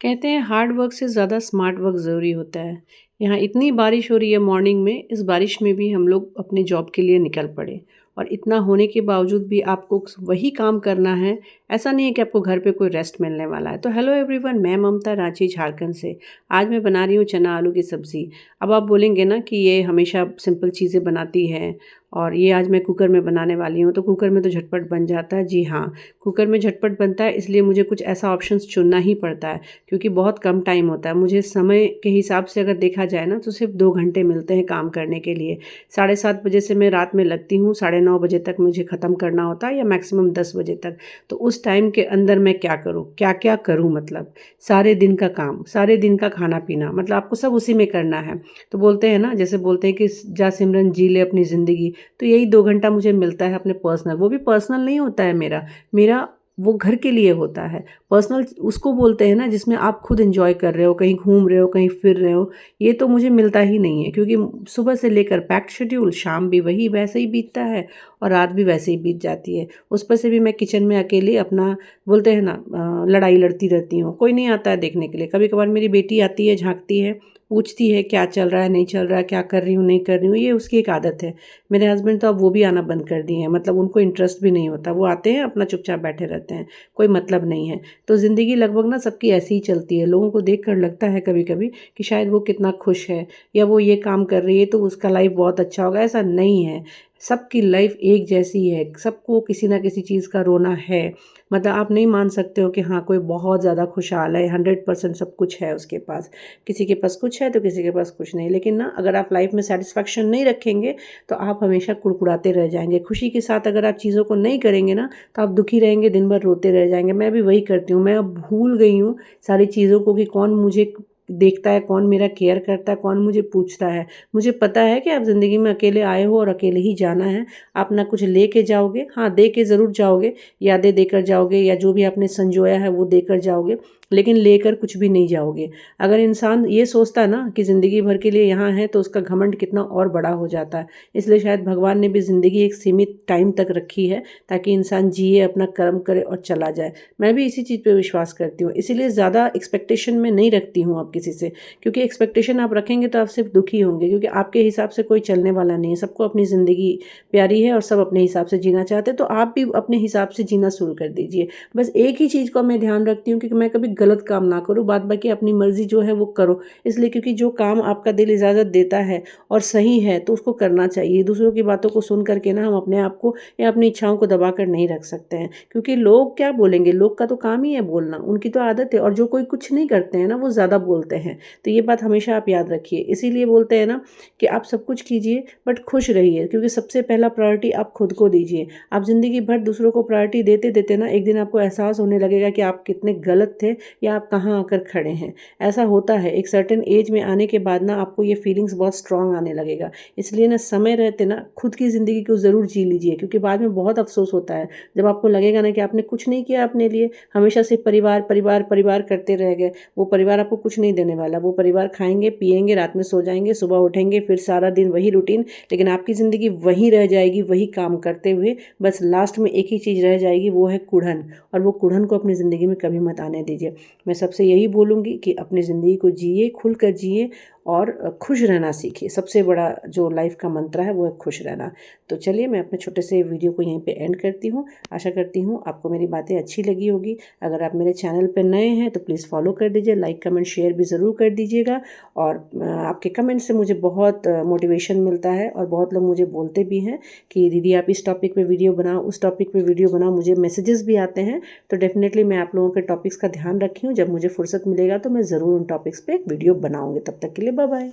कहते हैं hard work से ज़्यादा स्मार्ट वर्क ज़रूरी होता है। यहाँ इतनी बारिश हो रही है मॉर्निंग में, इस बारिश में भी हम लोग अपने जॉब के लिए निकल पड़े और इतना होने के बावजूद भी आपको वही काम करना है। ऐसा नहीं है कि आपको घर पे कोई रेस्ट मिलने वाला है। तो हेलो एवरीवन, मैं ममता रांची झारखंड से। आज मैं बना रही हूँ चना आलू की सब्ज़ी। अब आप बोलेंगे ना कि ये हमेशा सिंपल चीज़ें बनाती है और ये आज मैं कुकर में बनाने वाली हूँ, तो कुकर में तो झटपट बन जाता है। जी हाँ, कुकर में झटपट बनता है, इसलिए मुझे कुछ ऐसा ऑप्शंस चुनना ही पड़ता है क्योंकि बहुत कम टाइम होता है। मुझे समय के हिसाब से अगर देखा जाए ना तो सिर्फ 2 घंटे मिलते हैं काम करने के लिए। 7:30 बजे से मैं रात में लगती हूँ, 9:30 बजे तक मुझे ख़त्म करना होता है या मैक्सिमम 10 बजे तक। तो उस टाइम के अंदर मैं क्या करूँ, क्या-क्या करूँ, मतलब सारे दिन का काम, सारे दिन का खाना-पीना, मतलब आपको सब उसी में करना है। तो बोलते हैं ना, जैसे बोलते हैं कि जा सिमरन जी ले अपनी ज़िंदगी, तो यही 2 घंटा मुझे मिलता है अपने पर्सनल। वो भी पर्सनल नहीं होता है मेरा, मेरा वो घर के लिए होता है। पर्सनल उसको बोलते हैं ना जिसमें आप खुद एन्जॉय कर रहे हो, कहीं घूम रहे हो, कहीं फिर रहे हो। ये तो मुझे मिलता ही नहीं है क्योंकि सुबह से लेकर पैक्ड शेड्यूल, शाम भी वही वैसे ही बीतता है और रात भी वैसे ही बीत जाती है। उस पर से भी मैं किचन में अकेले अपना, बोलते हैं ना, लड़ाई लड़ती रहती हूँ। कोई नहीं आता है देखने के लिए। कभी-कभार मेरी बेटी आती है, झाँकती है, पूछती है क्या चल रहा है, नहीं चल रहा है, क्या कर रही हूँ, नहीं कर रही हूँ। ये उसकी एक आदत है। मेरे हस्बैंड तो अब वो भी आना बंद कर दिए हैं, मतलब उनको इंटरेस्ट भी नहीं होता। वो आते हैं, अपना चुपचाप बैठे रहते हैं, कोई मतलब नहीं है। तो ज़िंदगी लगभग ना सबकी ऐसी ही चलती है। लोगों को देखकर लगता है कभी-कभी कि शायद वो कितना खुश है या वो ये काम कर रही है तो उसका लाइफ़ बहुत अच्छा होगा। ऐसा नहीं है। सबकी लाइफ़ एक जैसी है। सबको किसी न किसी चीज़ का रोना है। मतलब आप नहीं मान सकते हो कि हाँ, कोई बहुत ज़्यादा खुशहाल है, 100% सब कुछ है उसके पास। किसी के पास कुछ है तो किसी के पास कुछ नहीं। लेकिन ना, अगर आप लाइफ़ में सैटिस्फैक्शन नहीं रखेंगे तो आप हमेशा कुड़कुड़ाते रह जाएँगे। खुशी के साथ अगर आप चीज़ों को नहीं करेंगे ना, तो आप दुखी रहेंगे, दिन भर रोते रह जाएँगे। मैं भी वही करती हूँ। मैं अब भूल गई हूँ सारी चीज़ों को कि कौन मुझे देखता है, कौन मेरा केयर करता है, कौन मुझे पूछता है। मुझे पता है कि आप ज़िंदगी में अकेले आए हो और अकेले ही जाना है। आप ना कुछ लेके जाओगे, हाँ, दे के ज़रूर जाओगे, यादें देकर जाओगे या जो भी आपने संजोया है वो देकर जाओगे, लेकिन लेकर कुछ भी नहीं जाओगे। अगर इंसान ये सोचता ना कि ज़िंदगी भर के लिए यहाँ है तो उसका घमंड कितना और बड़ा हो जाता है। इसलिए शायद भगवान ने भी ज़िंदगी एक सीमित टाइम तक रखी है ताकि इंसान जिए, अपना कर्म करे और चला जाए। मैं भी इसी चीज़ पे विश्वास करती हूँ, इसीलिए ज़्यादा एक्सपेक्टेशन मैं नहीं रखती हूँ अब किसी से, क्योंकि एक्सपेक्टेशन आप रखेंगे तो आप सिर्फ दुखी होंगे क्योंकि आपके हिसाब से कोई चलने वाला नहीं है। सबको अपनी ज़िंदगी प्यारी है और सब अपने हिसाब से जीना चाहते हैं, तो आप भी अपने हिसाब से जीना शुरू कर दीजिए। बस एक ही चीज़ को मैं ध्यान रखती हूँ कि मैं कभी गलत काम ना करूँ, बाद बाकी अपनी मर्ज़ी जो है वो करो। इसलिए क्योंकि जो काम आपका दिल इजाज़त देता है और सही है तो उसको करना चाहिए। दूसरों की बातों को सुन करके ना हम अपने आप को या अपनी इच्छाओं को दबा कर नहीं रख सकते हैं, क्योंकि लोग क्या बोलेंगे, लोग का तो काम ही है बोलना, उनकी तो आदत है। और जो कोई कुछ नहीं करते हैं ना, वो ज़्यादा बोलते हैं। तो ये बात हमेशा आप याद रखिए। इसीलिए बोलते हैं ना कि आप सब कुछ कीजिए बट खुश रहिए, क्योंकि सबसे पहला प्रायोरिटी आप खुद को दीजिए। आप ज़िंदगी भर दूसरों को प्रायोरिटी देते देते ना, एक दिन आपको एहसास होने लगेगा कि आप कितने गलत थे या आप कहाँ आकर खड़े हैं। ऐसा होता है, एक सर्टेन एज में आने के बाद ना आपको ये फीलिंग्स बहुत स्ट्रांग आने लगेगा। इसलिए ना, समय रहते ना खुद की ज़िंदगी को ज़रूर जी लीजिए, क्योंकि बाद में बहुत अफसोस होता है जब आपको लगेगा ना कि आपने कुछ नहीं किया अपने लिए, हमेशा सिर्फ परिवार परिवार परिवार करते रह गए। वो परिवार आपको कुछ नहीं देने वाला। वो परिवार खाएंगे, पिएंगे, रात में सो जाएंगे, सुबह उठेंगे, फिर सारा दिन वही रूटीन, लेकिन आपकी ज़िंदगी वहीं रह जाएगी, वही काम करते हुए। बस लास्ट में एक ही चीज़ रह जाएगी, वो है कुढ़न, और वो कुढ़न को अपनी ज़िंदगी में कभी मत आने दीजिए। मैं सबसे यही बोलूँगी कि अपनी ज़िंदगी को जिए, खुलकर जिए और खुश रहना सीखिए। सबसे बड़ा जो लाइफ़ का मंत्र है वो है खुश रहना। तो चलिए, मैं अपने छोटे से वीडियो को यहीं पे एंड करती हूँ। आशा करती हूँ आपको मेरी बातें अच्छी लगी होगी। अगर आप मेरे चैनल पे नए हैं तो प्लीज़ फॉलो कर दीजिए, लाइक कमेंट शेयर भी ज़रूर कर दीजिएगा। और आपके कमेंट से मुझे बहुत मोटिवेशन मिलता है और बहुत लोग मुझे बोलते भी हैं कि दीदी आप इस टॉपिक पे वीडियो बनाओ, उस टॉपिक पे वीडियो बनाओ। मुझे मैसेजेस भी आते हैं। तो डेफ़िनेटली मैं आप लोगों के टॉपिक्स का ध्यान रखी हूँ। जब मुझे फुर्सत मिलेगा तो मैं ज़रूर उन टॉपिक्स पे एक वीडियो बनाऊँगी। तब तक के लिए बाय बाय।